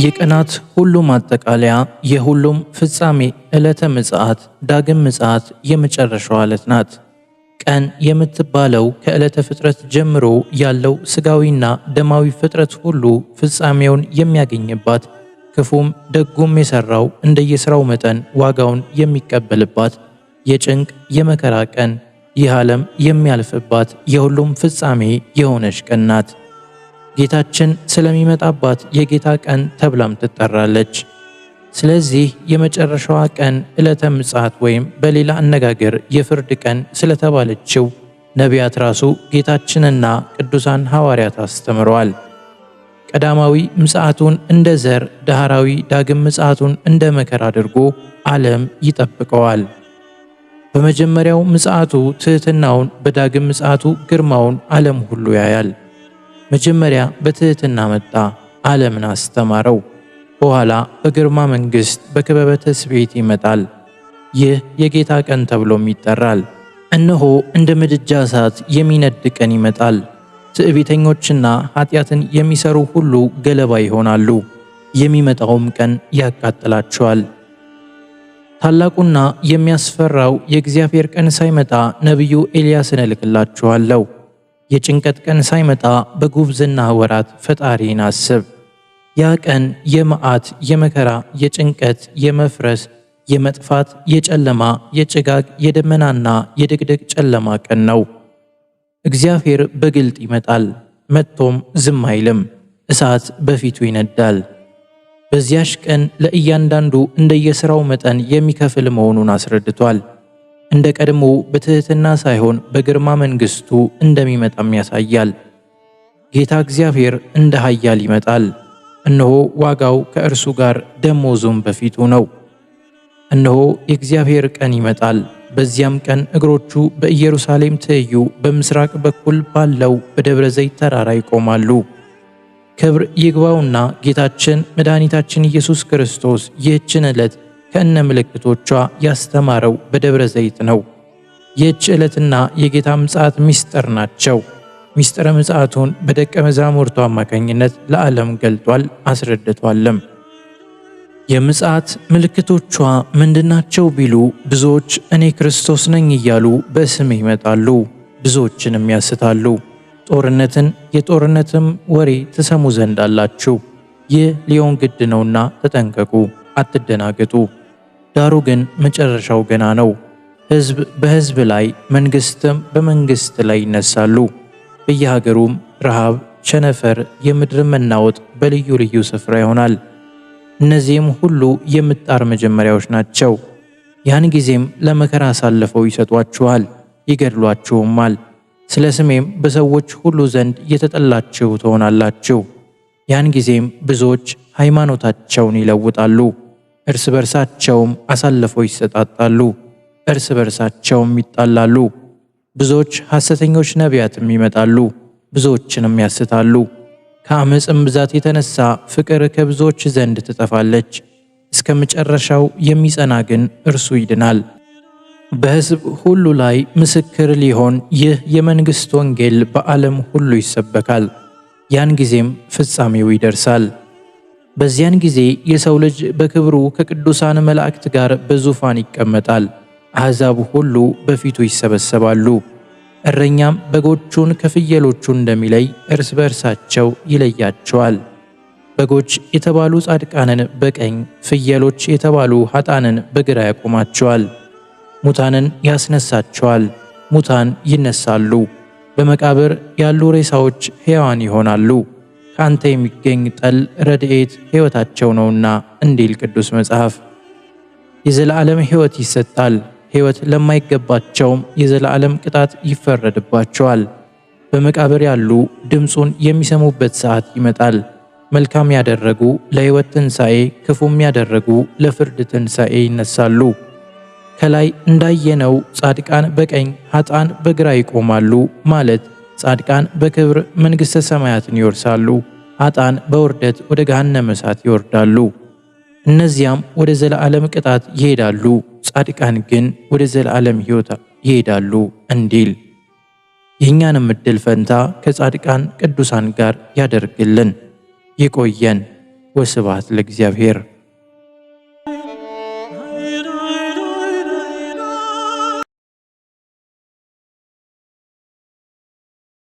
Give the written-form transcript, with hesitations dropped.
የቀናት ሁሉ ማጠቃለያ የሁሉም ፍጻሜ ዕለተ ምጽአት ዳግም ምጽአት የመጨረሻዋ ዕለት ናት። ቀን የምትባለው ከዕለተ ፍጥረት ጀምሮ ያለው ስጋዊና ደማዊ ፍጥረት ሁሉ ፍጻሜውን የሚያገኝባት፣ ክፉም ደጉም የሰራው እንደየሥራው መጠን ዋጋውን የሚቀበልባት የጭንቅ የመከራ ቀን፣ ይህ ዓለም የሚያልፍባት የሁሉም ፍጻሜ የሆነች ቀን ናት። ጌታችን ስለሚመጣባት የጌታ ቀን ተብላም ትጠራለች። ስለዚህ የመጨረሻዋ ቀን ዕለተ ምጽአት ወይም በሌላ አነጋገር የፍርድ ቀን ስለተባለችው ነቢያት ራሱ ጌታችንና ቅዱሳን ሐዋርያት አስተምረዋል። ቀዳማዊ ምጽአቱን እንደ ዘር፣ ዳህራዊ ዳግም ምጽአቱን እንደ መከራ አድርጎ ዓለም ይጠብቀዋል። በመጀመሪያው ምጽአቱ ትሕትናውን፣ በዳግም ምጽአቱ ግርማውን ዓለም ሁሉ ያያል። መጀመሪያ በትሕትና መጣ፣ ዓለምን አስተማረው። በኋላ በግርማ መንግሥት በክበበ ትስብእት ይመጣል። ይህ የጌታ ቀን ተብሎም ይጠራል። እነሆ እንደ ምድጃ እሳት የሚነድ ቀን ይመጣል። ትዕቢተኞችና ኃጢአትን የሚሰሩ ሁሉ ገለባ ይሆናሉ። የሚመጣውም ቀን ያቃጥላቸዋል። ታላቁና የሚያስፈራው የእግዚአብሔር ቀን ሳይመጣ ነቢዩ ኤልያስን እልክላችኋለሁ። የጭንቀት ቀን ሳይመጣ በጉብዝና ወራት ፈጣሪን አስብ። ያ ቀን የመዓት፣ የመከራ፣ የጭንቀት፣ የመፍረስ፣ የመጥፋት፣ የጨለማ፣ የጭጋግ፣ የደመናና የድቅድቅ ጨለማ ቀን ነው። እግዚአብሔር በግልጥ ይመጣል፣ መጥቶም ዝም አይልም። እሳት በፊቱ ይነዳል። በዚያሽ ቀን ለእያንዳንዱ እንደየሥራው መጠን የሚከፍል መሆኑን አስረድቷል። እንደ ቀድሞ በትሕትና ሳይሆን በግርማ መንግሥቱ እንደሚመጣም ያሳያል። ጌታ እግዚአብሔር እንደ ኃያል ይመጣል። እነሆ ዋጋው ከእርሱ ጋር ደመወዙም በፊቱ ነው። እነሆ የእግዚአብሔር ቀን ይመጣል። በዚያም ቀን እግሮቹ በኢየሩሳሌም ትይዩ በምስራቅ በኩል ባለው በደብረ ዘይት ተራራ ይቆማሉ። ክብር ይግባውና ጌታችን መድኃኒታችን ኢየሱስ ክርስቶስ ይህችን ዕለት ከእነ ምልክቶቿ ያስተማረው በደብረ ዘይት ነው። ይህች ዕለትና የጌታ ምጽአት ምስጢር ናቸው። ምስጢረ ምጽአቱን በደቀ መዛሙርቱ አማካኝነት ለዓለም ገልጧል፣ አስረድቷልም። የምጽአት ምልክቶቿ ምንድናቸው ቢሉ ብዙዎች እኔ ክርስቶስ ነኝ እያሉ በስሜ ይመጣሉ፣ ብዙዎችንም ያስታሉ። ጦርነትን የጦርነትም ወሬ ትሰሙ ዘንድ አላችሁ። ይህ ሊሆን ግድ ነውና ተጠንቀቁ፣ አትደናገጡ። ዳሩ ግን መጨረሻው ገና ነው። ሕዝብ በሕዝብ ላይ መንግሥትም በመንግሥት ላይ ይነሳሉ። በየሀገሩም ረሃብ፣ ቸነፈር፣ የምድር መናወጥ በልዩ ልዩ ስፍራ ይሆናል። እነዚህም ሁሉ የምጣር መጀመሪያዎች ናቸው። ያን ጊዜም ለመከራ አሳልፈው ይሰጧችኋል፣ ይገድሏችሁማል። ስለ ስሜም በሰዎች ሁሉ ዘንድ የተጠላችሁ ትሆናላችሁ። ያን ጊዜም ብዙዎች ሃይማኖታቸውን ይለውጣሉ፣ እርስ በርሳቸውም አሳልፈው ይሰጣጣሉ፣ እርስ በርሳቸውም ይጣላሉ። ብዙዎች ሐሰተኞች ነቢያትም ይመጣሉ፣ ብዙዎችንም ያስታሉ። ከዓመፅም ብዛት የተነሳ ፍቅር ከብዙዎች ዘንድ ትጠፋለች። እስከ መጨረሻው የሚጸና ግን እርሱ ይድናል። በሕዝብ ሁሉ ላይ ምስክር ሊሆን ይህ የመንግሥት ወንጌል በዓለም ሁሉ ይሰበካል። ያን ጊዜም ፍጻሜው ይደርሳል። በዚያን ጊዜ የሰው ልጅ በክብሩ ከቅዱሳን መላእክት ጋር በዙፋን ይቀመጣል። አሕዛብ ሁሉ በፊቱ ይሰበሰባሉ። እረኛም በጎቹን ከፍየሎቹ እንደሚለይ እርስ በርሳቸው ይለያቸዋል። በጎች የተባሉ ጻድቃንን በቀኝ፣ ፍየሎች የተባሉ ኃጥአንን በግራ ያቆማቸዋል። ሙታንን ያስነሳቸዋል፣ ሙታን ይነሳሉ። በመቃብር ያሉ ሬሳዎች ሕያዋን ይሆናሉ። ከአንተ የሚገኝ ጠል ረድኤት ሕይወታቸው ነውና እንዲል ቅዱስ መጽሐፍ። የዘላለም ሕይወት ይሰጣል። ሕይወት ለማይገባቸውም የዘላለም ቅጣት ይፈረድባቸዋል። በመቃብር ያሉ ድምፁን የሚሰሙበት ሰዓት ይመጣል። መልካም ያደረጉ ለሕይወት ትንሣኤ፣ ክፉም ያደረጉ ለፍርድ ትንሣኤ ይነሳሉ። ከላይ እንዳየነው ጻድቃን በቀኝ ኃጥአን በግራ ይቆማሉ ማለት ጻድቃን በክብር መንግሥተ ሰማያትን ይወርሳሉ፣ ኃጥአን በውርደት ወደ ገሃነመ እሳት ይወርዳሉ። እነዚያም ወደ ዘላለም ቅጣት ይሄዳሉ፣ ጻድቃን ግን ወደ ዘላለም ሕይወት ይሄዳሉ እንዲል የእኛንም ዕድል ፈንታ ከጻድቃን ቅዱሳን ጋር ያደርግልን። ይቆየን። ወስብሐት ለእግዚአብሔር።